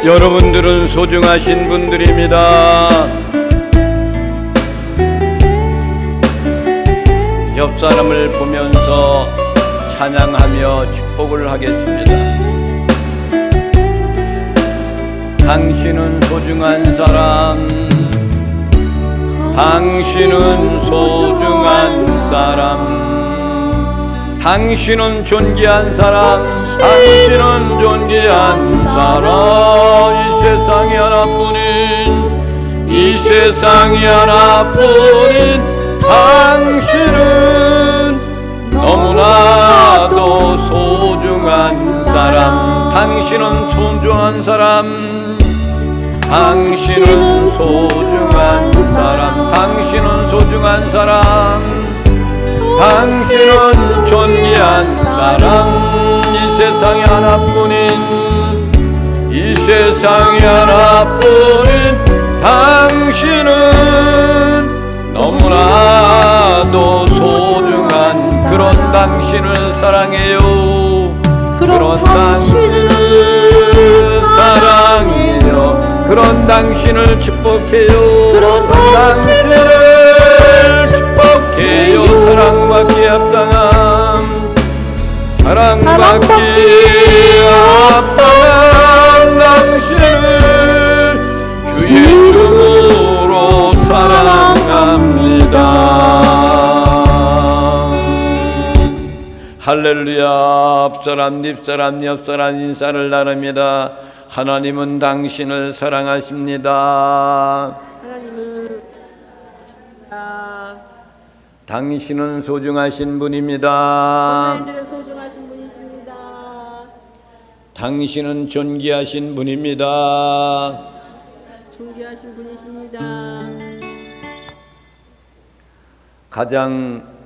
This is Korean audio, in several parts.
여러분들은 소중하신 분들입니다. 옆 사람을 보면서 찬양하며 축복을 하겠습니다. 당신은 소중한 사람, 당신은 소중한 사람, 당신은 존귀한 사람, 당신은 존귀한 사람. 이 세상이 하나뿐인 당신은 너무나도 소중한 사람. 당신은 소중한 사람, 당신은 소중한 사람, 당신은 소중한 사람, 당신은 존귀한 사람. 이 세상에 하나뿐인 당신은 너무나도 소중한 그런 당신을 사랑해요. 그런 당신을 사랑해요. 그런 당신을 축복해요. 그런 당신을 축복해요. 사랑받기 합당함, 사랑받기 합당한 당신을 주의 이름으로 사랑합니다. 할렐루야. 앞사람, 뒷사람, 옆사람 인사를 나눕니다. 하나님은 당신을 사랑하십니다. 당신은 소중하신 분입니다. 당신은 존귀하신 분입니다. 존귀하신 분이십니다. 가장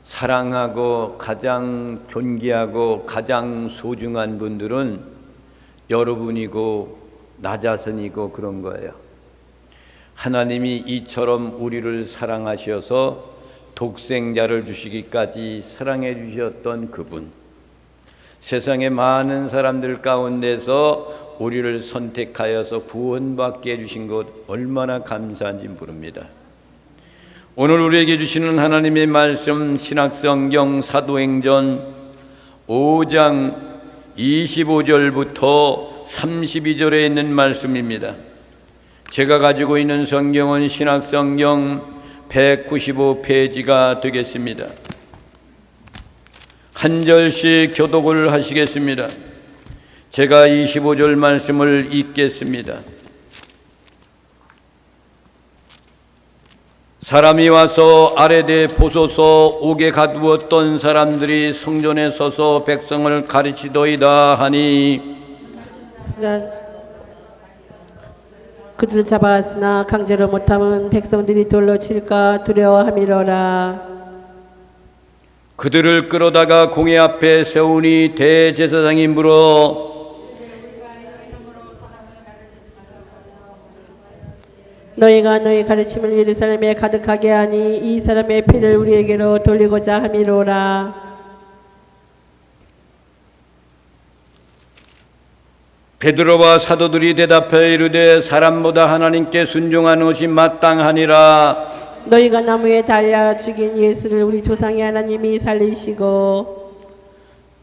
사랑하고 가장 존귀하고 가장 소중한 분들은 여러분이고 나 자신이고 그런 거예요. 하나님이 이처럼 우리를 사랑하셔서 독생자를 주시기까지 사랑해 주셨던 그분, 세상의 많은 사람들 가운데서 우리를 선택하여서 구원받게 해주신 것 얼마나 감사한지 모릅니다. 오늘 우리에게 주시는 하나님의 말씀, 신약성경 사도행전 5장 25절부터 32절에 있는 말씀입니다. 제가 가지고 있는 성경은 신약성경 195페이지가 되겠습니다. 한 절씩 교독을 하시겠습니다. 제가 25절 말씀을 읽겠습니다. 사람이 와서 아래되 보소서. 옥에 가두었던 사람들이 성전에 서서 백성을 가르치더이다 하니 그들을 잡아왔으나 강제로 못함은 백성들이 돌로 칠까 두려워함이로라. 그들을 끌어다가 공회 앞에 세우니 대제사장이 물어 너희가 너희 가르침을 예루살렘에 가득하게 하니 이 사람의 피를 우리에게로 돌리고자 함이로라. 베드로와 사도들이 대답하여 이르되 사람보다 하나님께 순종한 것이 마땅하니라. 너희가 나무에 달려 죽인 예수를 우리 조상의 하나님이 살리시고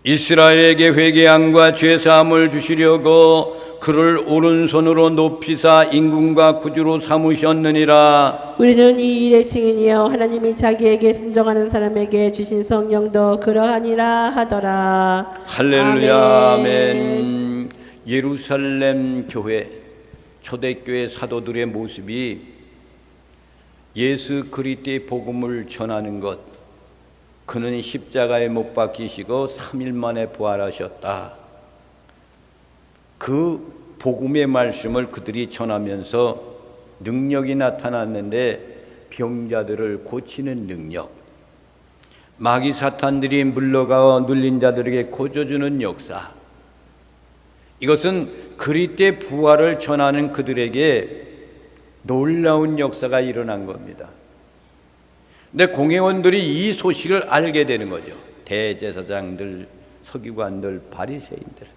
이스라엘에게 회개함과 죄사함을 주시려고 그를 오른손으로 높이사 임금과 구주로 삼으셨느니라. 우리는 이 일의 증인이여 하나님이 자기에게 순종하는 사람에게 주신 성령도 그러하니라 하더라. 할렐루야. 아멘. 예루살렘 교회, 초대교회 사도들의 모습이 예수 그리스도의 복음을 전하는 것, 그는 십자가에 못 박히시고 3일 만에 부활하셨다. 그 복음의 말씀을 그들이 전하면서 능력이 나타났는데 병자들을 고치는 능력, 마귀 사탄들이 물러가 눌린 자들에게 고쳐주는 역사, 이것은 그리스도의 부활을 전하는 그들에게 놀라운 역사가 일어난 겁니다. 근데 공회원들이 이 소식을 알게 되는 거죠. 대제사장들, 서기관들, 바리새인들.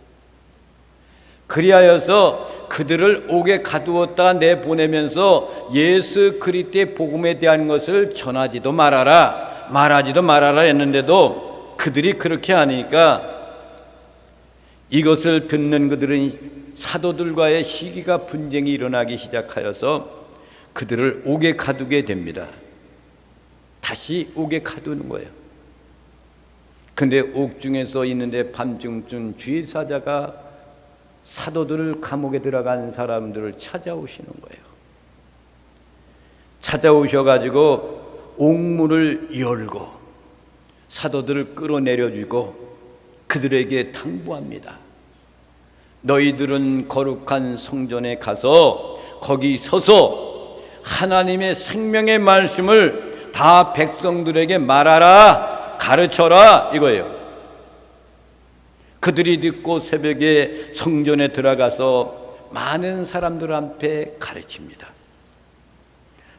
그리하여서 그들을 옥에 가두었다가 내보내면서 예수 그리스도의 복음에 대한 것을 전하지도 말아라, 말하지도 말아라 했는데도 그들이 그렇게 하니까 이것을 듣는 그들은 사도들과의 시기가 분쟁이 일어나기 시작하여서 그들을 옥에 가두게 됩니다. 다시 옥에 가두는 거예요. 근데 옥중에서 있는데 밤중쯤 주의사자가 사도들을 감옥에 들어간 사람들을 찾아오시는 거예요. 찾아오셔가지고 옥문을 열고 사도들을 끌어내려주고 그들에게 당부합니다. 너희들은 거룩한 성전에 가서 거기 서서 하나님의 생명의 말씀을 다 백성들에게 말하라, 가르쳐라 이거예요. 그들이 듣고 새벽에 성전에 들어가서 많은 사람들 앞에 가르칩니다.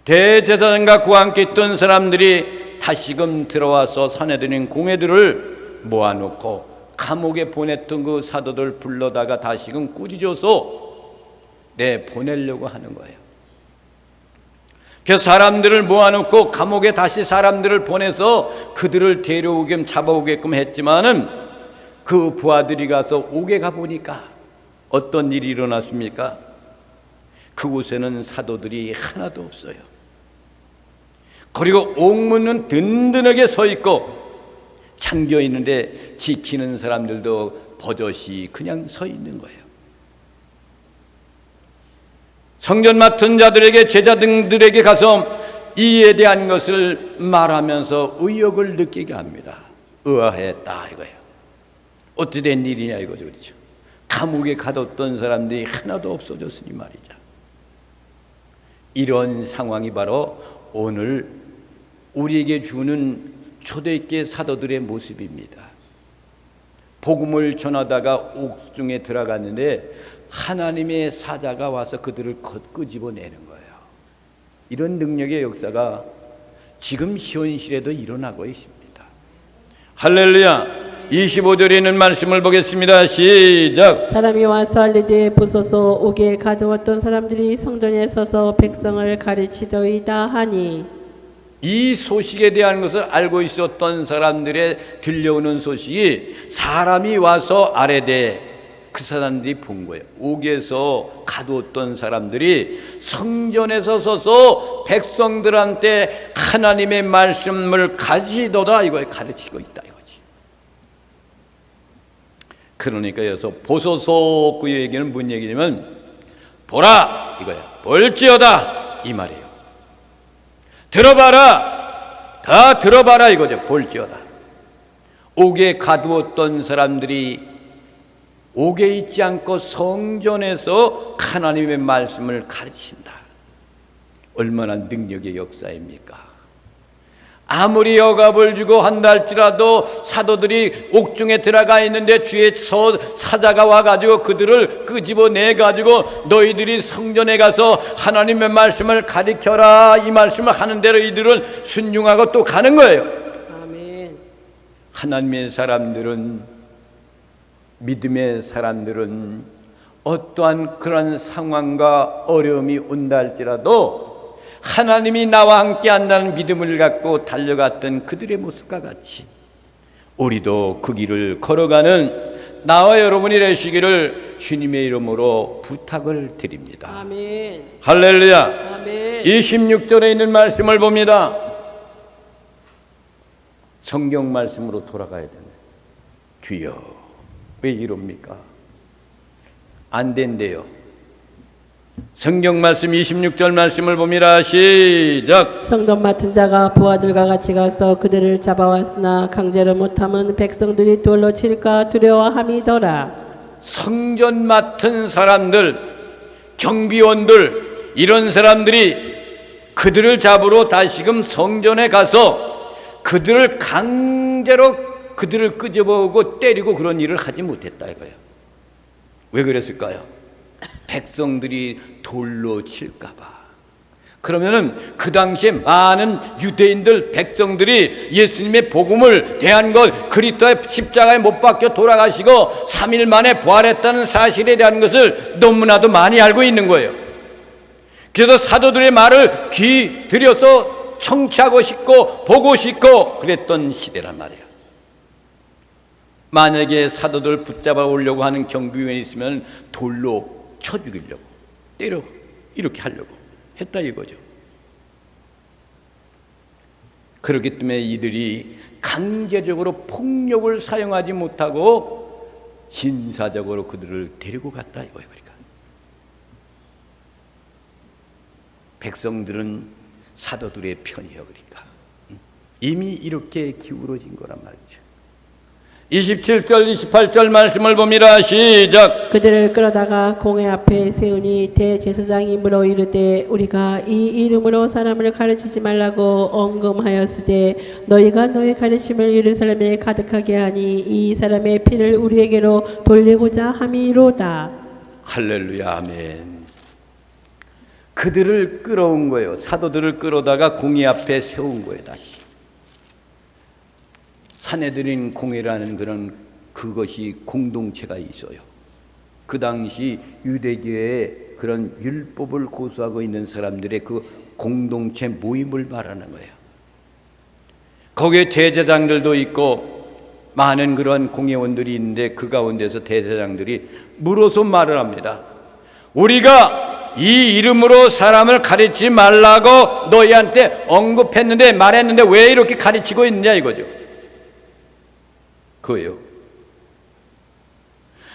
대제사장과 그와 함께 있던 사람들이 다시금 들어와서 산헤드린 공회들을 모아놓고 감옥에 보냈던 그 사도들 불러다가 다시금 꾸짖어서 보내려고 하는 거예요. 그래서 사람들을 모아놓고 감옥에 다시 사람들을 보내서 그들을 데려오게끔 잡아오게끔 했지만은 그 부하들이 가서 옥에 가보니까 어떤 일이 일어났습니까? 그곳에는 사도들이 하나도 없어요. 그리고 옥문은 든든하게 서 있고 잠겨 있는데 지키는 사람들도 버젓이 그냥 서 있는 거예요. 성전 맡은 자들에게 제자들에게 가서 이에 대한 것을 말하면서 의욕을 느끼게 합니다. 의아했다 이거예요. 어찌 된 일이냐 이거죠. 그렇죠? 감옥에 가뒀던 사람들이 하나도 없어졌으니 말이죠. 이런 상황이 바로 오늘 우리에게 주는 초대교회 사도들의 모습입니다. 복음을 전하다가 옥중에 들어갔는데 하나님의 사자가 와서 그들을 끄집어내는 거예요. 이런 능력의 역사가 지금 현실에도 일어나고 있습니다. 할렐루야. 25절에 있는 말씀을 보겠습니다. 시작. 사람이 와서 알리되 보소서 옥에 가두었던 사람들이 성전에 서서 백성을 가르치더이다 하니 이 소식에 대한 것을 알고 있었던 사람들의 들려오는 소식이 사람이 와서 아뢰되 그 사람들이 본 거예요. 옥에서 가두었던 사람들이 성전에서 서서 백성들한테 하나님의 말씀을 가르치도다 이걸 가르치고 있다 이거지. 그러니까 여기서 보소서 그 얘기는 무슨 얘기냐면 보라 이거야. 볼지어다 이 말이에요. 들어봐라 다 들어봐라 이거죠. 볼지어다. 옥에 가두었던 사람들이 옥에 있지 않고 성전에서 하나님의 말씀을 가르친다. 얼마나 능력의 역사입니까? 아무리 억압을 주고 한다 할지라도 사도들이 옥중에 들어가 있는데 주의 사자가 와가지고 그들을 끄집어내가지고 너희들이 성전에 가서 하나님의 말씀을 가르쳐라 이 말씀을 하는 대로 이들은 순종하고 또 가는 거예요. 아멘. 하나님의 사람들은 믿음의 사람들은 어떠한 그런 상황과 어려움이 온다 할지라도 하나님이 나와 함께 한다는 믿음을 갖고 달려갔던 그들의 모습과 같이 우리도 그 길을 걸어가는 나와 여러분이 되시기를 주님의 이름으로 부탁을 드립니다. 아멘. 할렐루야. 아멘. 26절에 있는 말씀을 봅니다. 성경 말씀으로 돌아가야 되네. 주여 왜 이럽니까? 안 된대요. 성경 말씀 26절 말씀을 봅니다. 시작. 성전 맡은 자가 부하들과 같이 가서 그들을 잡아왔으나 강제로 못하면 백성들이 돌로 칠까 두려워함이더라. 성전 맡은 사람들, 경비원들 이런 사람들이 그들을 잡으러 다시금 성전에 가서 그들을 강제로 그들을 끄집어오고 때리고 그런 일을 하지 못했다 이거예요. 왜 그랬을까요? 백성들이 돌로 칠까 봐. 그러면은 그 당시에 많은 유대인들 백성들이 예수님의 복음을 대한 것, 그리스도의 십자가에 못 박혀 돌아가시고 3일 만에 부활했다는 사실에 대한 것을 너무나도 많이 알고 있는 거예요. 그래서 사도들의 말을 귀 들여서 청취하고 싶고 보고 싶고 그랬던 시대란 말이에요. 만약에 사도들 붙잡아 오려고 하는 경비원이 있으면 돌로 쳐 죽이려고, 때려 이렇게 하려고 했다 이거죠. 그렇기 때문에 이들이 강제적으로 폭력을 사용하지 못하고 신사적으로 그들을 데리고 갔다 이거예요. 그러니까 백성들은 사도들의 편이요. 그러니까 이미 이렇게 기울어진 거란 말이죠. 27절 28절 말씀을 봅니다. 시작. 그들을 끌어다가 공회 앞에 세우니 대제사장이 물어 이르되 우리가 이 이름으로 사람을 가르치지 말라고 언금하였으되 너희가 너희 가르침을 예루살렘에 가득하게 하니 이 사람의 피를 우리에게로 돌리고자 함이로다. 할렐루야. 아멘. 그들을 끌어온 거예요. 사도들을 끌어다가 공회 앞에 세운 거예요. 다시 사내들인 공회라는 그것이 공동체가 있어요. 그 당시 유대교의 그런 율법을 고수하고 있는 사람들의 그 공동체 모임을 말하는 거예요. 거기에 대제사장들도 있고 많은 그런 공회원들이 있는데 그 가운데서 대제사장들이 물어서 말을 합니다. 우리가 이 이름으로 사람을 가르치지 말라고 너희한테 언급했는데 말했는데 왜 이렇게 가르치고 있느냐 이거죠. 그예요.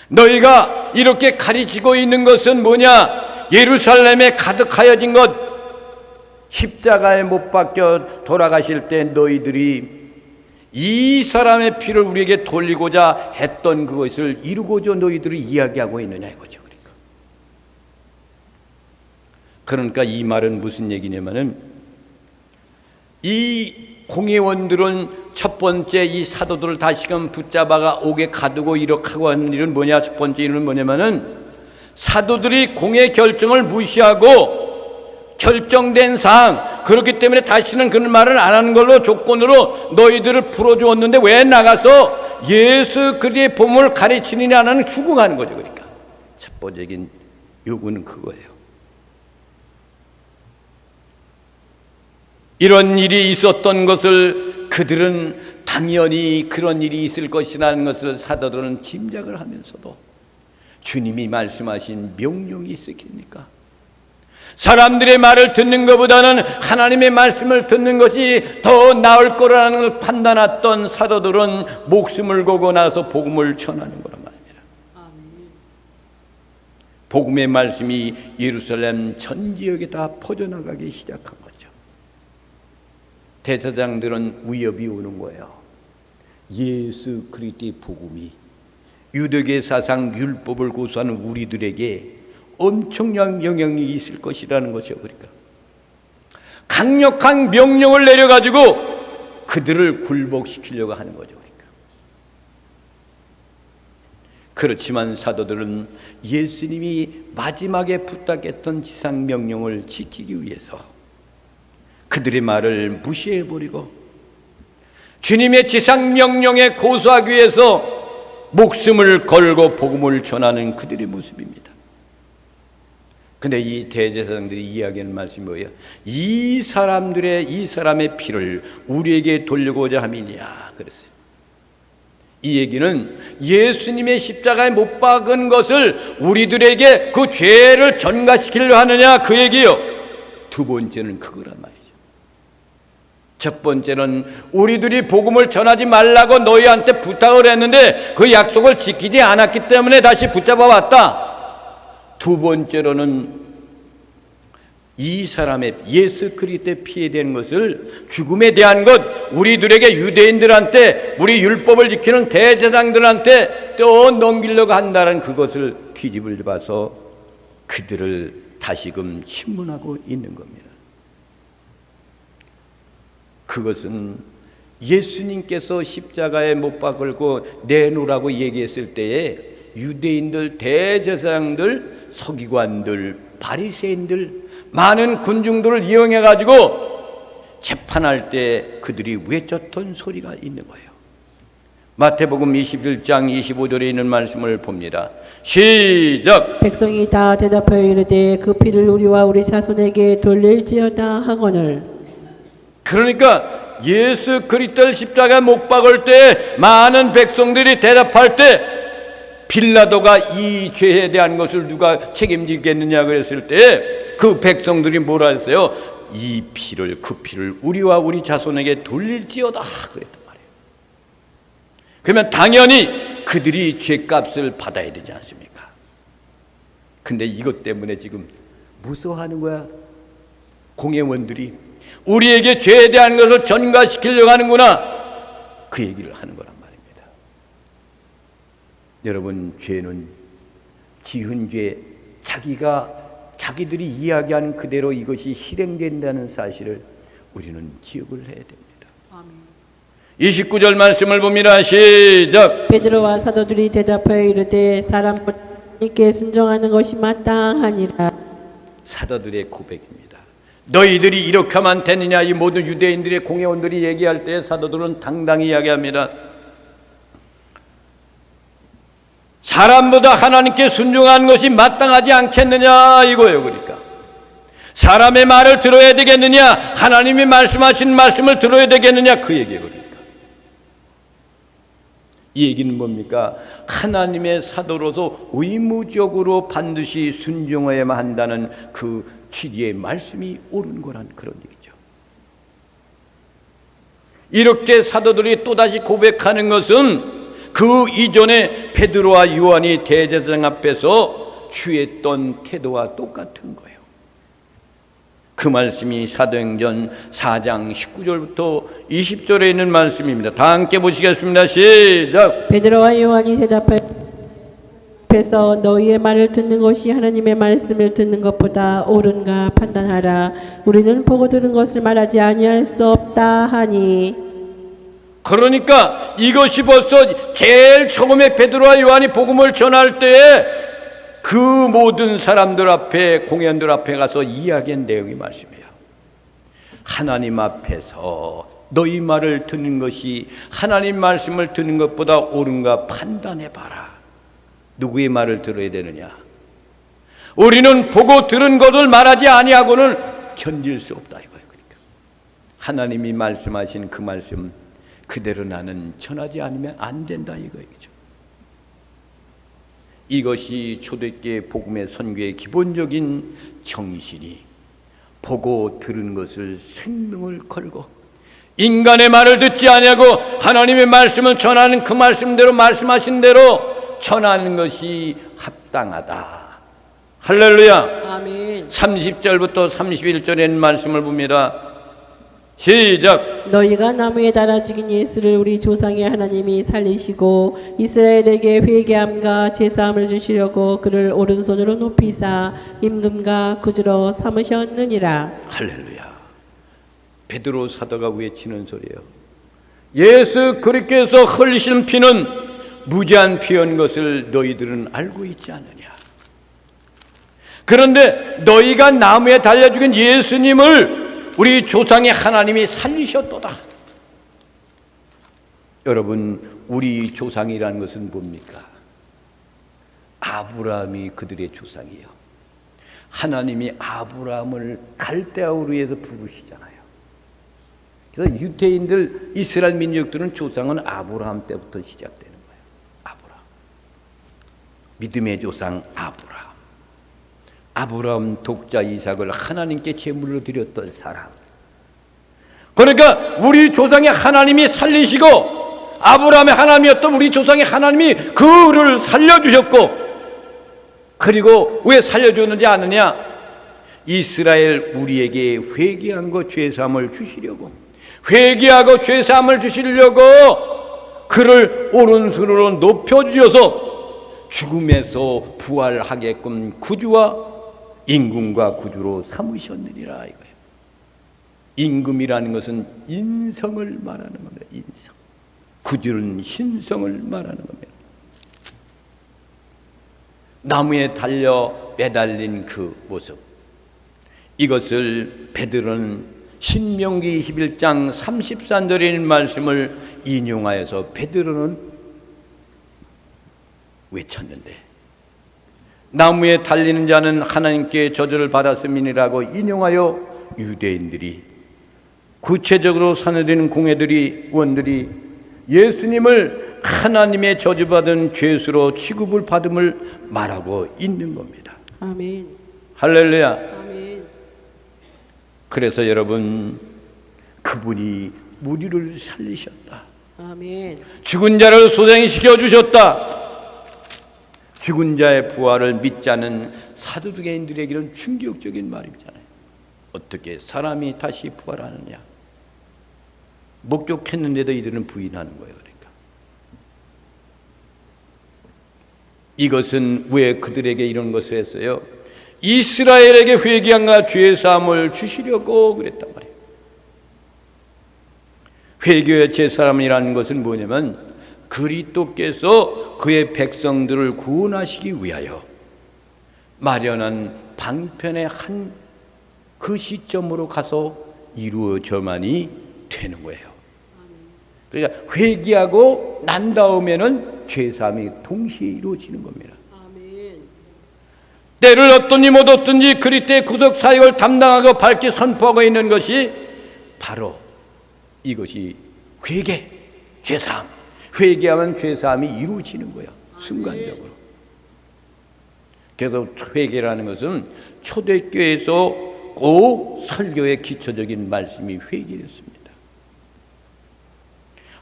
너희가 이렇게 가르치고 있는 것은 뭐냐? 예루살렘에 가득하여진 것, 십자가에 못 박혀 돌아가실 때 너희들이 이 사람의 피를 우리에게 돌리고자 했던 그것을 이루고자 너희들이 이야기하고 있느냐 이거죠. 그러니까 이 말은 무슨 얘기냐면은 이 공회원들은 첫 번째 이 사도들을 다시금 붙잡아가 옥에 가두고 이렇게 하고 하는 일은 뭐냐? 첫 번째 일은 뭐냐면은 사도들이 공회 결정을 무시하고 결정된 사항, 그렇기 때문에 다시는 그런 말을 안 하는 걸로 조건으로 너희들을 풀어주었는데 왜 나가서 예수 그리스도의 복음을 가르치느냐는 추궁하는 거죠. 그러니까 첫 번째적인 요구는 그거예요. 이런 일이 있었던 것을 그들은 당연히 그런 일이 있을 것이라는 것을 사도들은 짐작을 하면서도 주님이 말씀하신 명령이 있었겠습니까? 사람들의 말을 듣는 것보다는 하나님의 말씀을 듣는 것이 더 나을 거라는 걸 판단했던 사도들은 목숨을 걸고 나서 복음을 전하는 거란 말입니다. 복음의 말씀이 예루살렘 전 지역에 다 퍼져나가기 시작한 거죠. 대제사장들은 위협이 오는 거예요. 예수 그리스도의 복음이 유대교의 사상 율법을 고수하는 우리들에게 엄청난 영향이 있을 것이라는 것이요. 그러니까 강력한 명령을 내려가지고 그들을 굴복시키려고 하는 거죠. 그러니까 그렇지만 사도들은 예수님이 마지막에 부탁했던 지상 명령을 지키기 위해서 그들의 말을 무시해버리고 주님의 지상명령에 고수하기 위해서 목숨을 걸고 복음을 전하는 그들의 모습입니다. 근데 이 대제사장들이 이야기하는 말씀이 뭐예요? 이 사람의 피를 우리에게 돌리고자 함이냐 그랬어요. 이 얘기는 예수님의 십자가에 못 박은 것을 우리들에게 그 죄를 전가시키려 하느냐 그 얘기요. 두 번째는 그거란 말이에요. 첫 번째는 우리들이 복음을 전하지 말라고 너희한테 부탁을 했는데 그 약속을 지키지 않았기 때문에 다시 붙잡아 왔다. 두 번째로는 이 사람의 예수 그리스도의 피에 대한 것을 죽음에 대한 것 우리들에게 유대인들한테 우리 율법을 지키는 대제사장들한테 또 넘기려고 한다는 그것을 뒤집을 봐서 그들을 다시금 신문하고 있는 겁니다. 그것은 예수님께서 십자가에 못 박을고 내놓으라고 얘기했을 때에 유대인들, 대제사장들, 서기관들, 바리새인들 많은 군중들을 이용해 가지고 재판할 때 그들이 외쳤던 소리가 있는 거예요. 마태복음 21장 25절에 있는 말씀을 봅니다. 시작. 백성이 다 대답하여 이르되 그 피를 우리와 우리 자손에게 돌릴지어다 하거늘. 그러니까 예수 그리스도를 십자가에 못 박을 때 많은 백성들이 대답할 때 빌라도가 이 죄에 대한 것을 누가 책임지겠느냐 그랬을 때 그 백성들이 뭐라 했어요? 이 피를, 그 피를 우리와 우리 자손에게 돌릴지어다 그랬단 말이에요. 그러면 당연히 그들이 죄값을 받아야 되지 않습니까? 근데 이것 때문에 지금 무서워하는 거야. 공회원들이 우리에게 죄에 대한 것을 전가시키려고 하는구나, 그 얘기를 하는 거란 말입니다. 여러분, 죄는 지은 죄, 자기들이 이야기하는 그대로 이것이 실행된다는 사실을 우리는 기억을 해야 됩니다. 아멘. 29절 말씀을 봅니다. 시작. 베드로와 사도들이 대답하여 이르되 사람께 순종하는 것이 마땅하니라. 사도들의 고백입니다. 너희들이 이렇게 하면 되느냐, 이 모든 유대인들의 공회원들이 얘기할 때 사도들은 당당히 이야기합니다. 사람보다 하나님께 순종하는 것이 마땅하지 않겠느냐 이거예요. 그러니까 사람의 말을 들어야 되겠느냐, 하나님이 말씀하신 말씀을 들어야 되겠느냐, 그 얘기예요. 그러니까 이 얘기는 뭡니까? 하나님의 사도로서 의무적으로 반드시 순종해야만 한다는 그 취지의 말씀이 옳은 거란 그런 얘기죠. 이렇게 사도들이 또다시 고백하는 것은 그 이전에 베드로와 요한이 대제사장 앞에서 취했던 태도와 똑같은 거예요. 그 말씀이 사도행전 4장 19절부터 20절에 있는 말씀입니다. 다 함께 보시겠습니다. 시작. 베드로와 요한이 대답해서 너희의 말을 듣는 것이 하나님의 말씀을 듣는 것보다 옳은가 판단하라. 우리는 보고 들은 것을 말하지 아니할 수 없다 하니. 그러니까 이것이 벌써 제일 처음에 베드로와 요한이 복음을 전할 때에 그 모든 사람들 앞에, 공회원들 앞에 가서 이야기한 내용이 말씀이에요. 하나님 앞에서 너희 말을 듣는 것이 하나님 말씀을 듣는 것보다 옳은가 판단해봐라. 누구의 말을 들어야 되느냐? 우리는 보고 들은 것을 말하지 아니하고는 견딜 수 없다 이거예요. 그러니까 하나님이 말씀하신 그 말씀 그대로 나는 전하지 않으면 안 된다 이거죠. 이것이 초대교회 복음의 선교의 기본적인 정신이 보고 들은 것을 생명을 걸고 인간의 말을 듣지 아니하고 하나님의 말씀을 전하는 그 말씀대로 말씀하신 대로 전하는 것이 합당하다. 할렐루야. 아멘. 30절부터 31절에 있는 말씀을 봅니다. 시작. 너희가 나무에 달아 죽인 예수를 우리 조상의 하나님이 살리시고 이스라엘에게 회개함과 제사함을 주시려고 그를 오른손으로 높이사 임금과 구주로 삼으셨느니라. 할렐루야. 베드로 사도가 외치는 소리예요. 예수 그리스도께서 흘리신 피는 무죄한 피인 것을 너희들은 알고 있지 않느냐. 그런데 너희가 나무에 달려 죽인 예수님을 우리 조상의 하나님이 살리셨도다. 여러분, 우리 조상이라는 것은 뭡니까? 아브라함이 그들의 조상이에요. 하나님이 아브라함을 갈대아 우르에서 부르시잖아요. 그래서 유대인들, 이스라엘 민족들은 조상은 아브라함 때부터 시작되는 거예요. 아브라함. 믿음의 조상 아브라함. 아브라함 독자 이삭을 하나님께 제물로 드렸던 사람. 그러니까 우리 조상의 하나님이 살리시고 아브라함의 하나님이었던 우리 조상의 하나님이 그를 살려주셨고, 그리고 왜 살려주는지 아느냐? 이스라엘 우리에게 회개한 것 죄사함을 주시려고, 회개하고 죄사함을 주시려고 그를 오른손으로 높여주셔서 죽음에서 부활하게끔 구주와 임금과 구주로 삼으셨느니라 이거예요. 임금이라는 것은 인성을 말하는 겁니다. 인성. 구주는 신성을 말하는 겁니다. 나무에 달려 매달린 그 모습, 이것을 베드로는 신명기 21장 34절에 있는 말씀을 인용하여서 베드로는 외쳤는데, 나무에 달리는 자는 하나님께 저주를 받았음이니라고 인용하여 유대인들이, 구체적으로 산해되는 공회들이, 원들이 예수님을 하나님의 저주받은 죄수로 취급을 받음을 말하고 있는 겁니다. 아멘. 할렐루야. 아멘. 그래서 여러분, 그분이 우리를 살리셨다. 아멘. 죽은 자를 소생시켜 주셨다. 죽은 자의 부활을 믿지 않은 사두개인들에게는 충격적인 말이잖아요. 어떻게 사람이 다시 부활하느냐. 목격했는데도 이들은 부인하는 거예요. 그러니까 이것은 왜 그들에게 이런 것을 했어요? 이스라엘에게 회개함과 죄 사함을 주시려고 그랬단 말이에요. 회개의 제사함이라는 것은 뭐냐면 그리스도께서 그의 백성들을 구원하시기 위하여 마련한 방편의 한 그 시점으로 가서 이루어져만이 되는 거예요. 그러니까 회개하고 난 다음에는 죄사함이 동시에 이루어지는 겁니다. 아멘. 때를 얻든지 못 얻든지 그리스도의 구속 사역을 담당하고 밝게 선포하고 있는 것이 바로 이것이 회개, 죄사함. 회개하면 죄사함이 이루어지는 거야, 순간적으로. 그래서 회개라는 것은 초대교회에서 꼭 설교의 기초적인 말씀이 회개였습니다.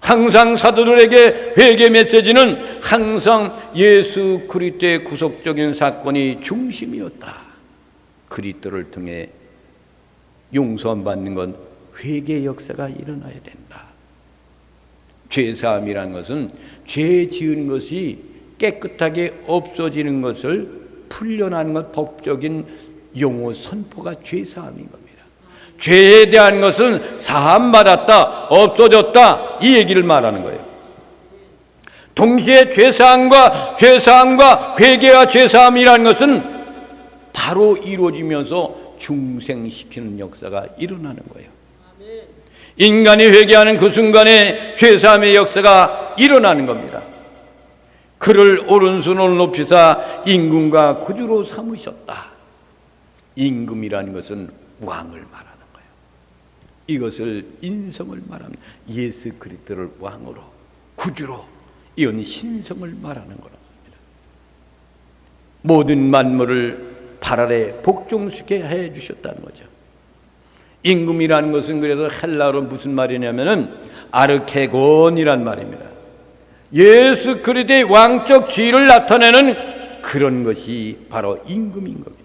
항상 사도들에게 회개 메시지는 항상 예수 그리스도의 구속적인 사건이 중심이었다. 그리스도를 통해 용서함 받는 건 회개 역사가 일어나야 된다. 죄사함이라는 것은 죄 지은 것이 깨끗하게 없어지는 것을 풀려나는 것, 법적인 용어 선포가 죄사함인 겁니다. 죄에 대한 것은 사함받았다, 없어졌다, 이 얘기를 말하는 거예요. 동시에 죄사함과 회개와 죄사함이라는 것은 바로 이루어지면서 중생시키는 역사가 일어나는 거예요. 인간이 회개하는 그 순간에 죄사함의 역사가 일어나는 겁니다. 그를 오른손으로 높이사 임금과 구주로 삼으셨다. 임금이라는 것은 왕을 말하는 거예요. 이것을 인성을 말하는, 예수 그리스도를 왕으로, 구주로, 이건 신성을 말하는 거랍니다. 모든 만물을 발 아래 복종시켜 해 주셨다는 거죠. 임금이라는 것은 그래서 헬라어로 무슨 말이냐면은 아르케곤이란 말입니다. 예수 그리스도의 왕적 지위를 나타내는 그런 것이 바로 임금인 겁니다.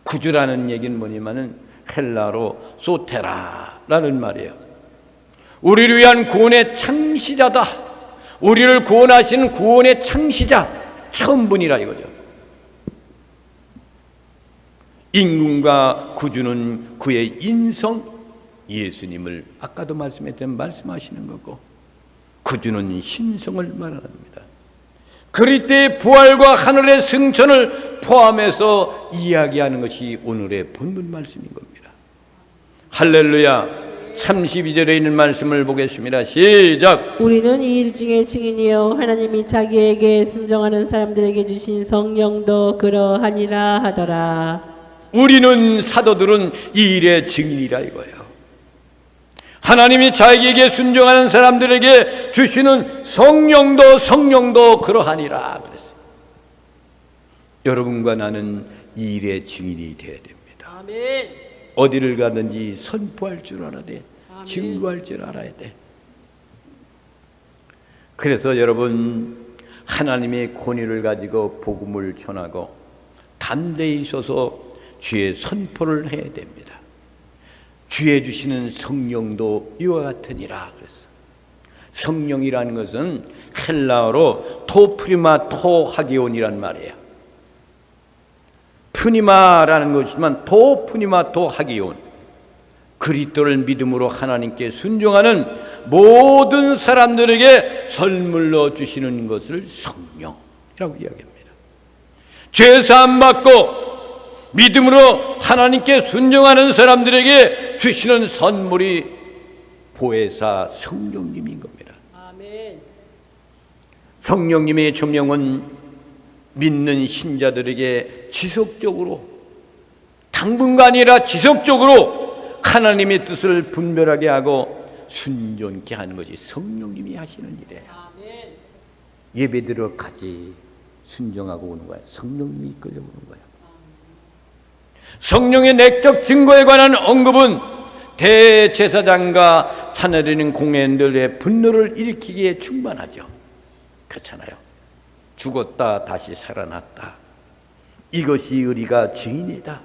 구주라는 얘기는 뭐냐면은 헬라어로 소테라라는 말이에요. 우리를 위한 구원의 창시자다. 우리를 구원하시는 구원의 창시자, 처음분이라 이거죠. 임금과 구주는 그의 인성, 예수님을 아까도 말씀했던 말씀하시는 거고, 구주는 신성을 말합니다. 그리스도의 부활과 하늘의 승천을 포함해서 이야기하는 것이 오늘의 본문 말씀인 겁니다. 할렐루야. 32절에 있는 말씀을 보겠습니다. 시작. 우리는 이 일 중에 증인이요 하나님이 자기에게 순종하는 사람들에게 주신 성령도 그러하니라 하더라. 우리는 사도들은 이 일의 증인이라 이거예요. 하나님이 자기에게 순종하는 사람들에게 주시는 성령도 그러하니라 그랬어요. 여러분과 나는 이 일의 증인이 되어야 됩니다. 아멘. 어디를 가든지 선포할 줄 알아야 돼. 아멘. 증거할 줄 알아야 돼. 그래서 여러분, 하나님의 권위를 가지고 복음을 전하고 담대히 서서 주의 선포를 해야 됩니다. 주의 주시는 성령도 이와 같으니라 그랬어. 성령이라는 것은 헬라어로 토프리마 토하기온이란 말이에요. 푸니마라는 것이지만 토프니마 토하기온, 그리스도를 믿음으로 하나님께 순종하는 모든 사람들에게 선물로 주시는 것을 성령이라고 이야기합니다. 죄사함 받고 믿음으로 하나님께 순종하는 사람들에게 주시는 선물이 보혜사 성령님인 겁니다. 아멘. 성령님의 조명은 믿는 신자들에게 지속적으로, 당분간이 아니라 지속적으로 하나님의 뜻을 분별하게 하고 순종케 하는 것이 성령님이 하시는 일이에요. 아멘. 예배 들어가지 순종하고 오는 거야. 성령님이 이끌려 오는 거야. 성령의 내적 증거에 관한 언급은 대제사장과 사내리는 공회원들의 분노를 일으키기에 충분하죠. 그렇잖아요. 죽었다 다시 살아났다. 이것이 우리가 증인이다.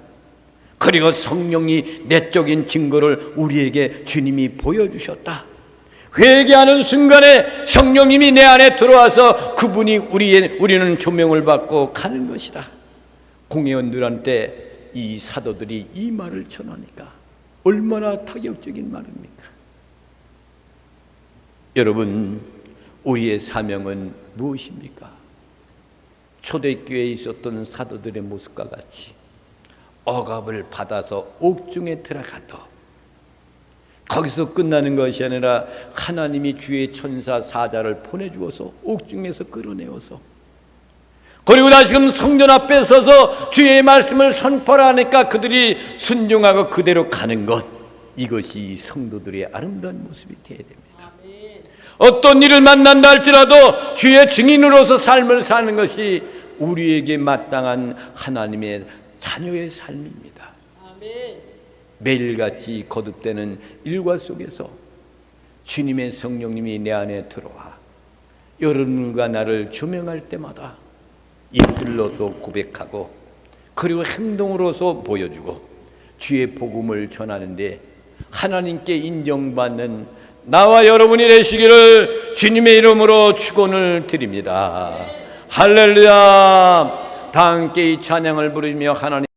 그리고 성령이 내적인 증거를 우리에게 주님이 보여주셨다. 회개하는 순간에 성령님이 내 안에 들어와서 그분이 우리는 조명을 받고 가는 것이다. 공회원들한테 이 사도들이 이 말을 전하니까 얼마나 타격적인 말입니까? 여러분, 우리의 사명은 무엇입니까? 초대교회에 있었던 사도들의 모습과 같이 억압을 받아서 옥중에 들어가도 거기서 끝나는 것이 아니라 하나님이 주의 천사 사자를 보내주어서 옥중에서 끌어내어서, 그리고 다시금 성전 앞에 서서 주의 말씀을 선포하니까 그들이 순종하고 그대로 가는 것, 이것이 성도들의 아름다운 모습이 되어야 됩니다. 어떤 일을 만난다 할지라도 주의 증인으로서 삶을 사는 것이 우리에게 마땅한 하나님의 자녀의 삶입니다. 아멘. 매일같이 거듭되는 일과 속에서 주님의 성령님이 내 안에 들어와 여러분과 나를 조명할 때마다 입술로서 고백하고 그리고 행동으로서 보여주고 주의 복음을 전하는데 하나님께 인정받는 나와 여러분이 되시기를 주님의 이름으로 축원을 드립니다. 할렐루야. 다 함께 이 찬양을 부르며 하나님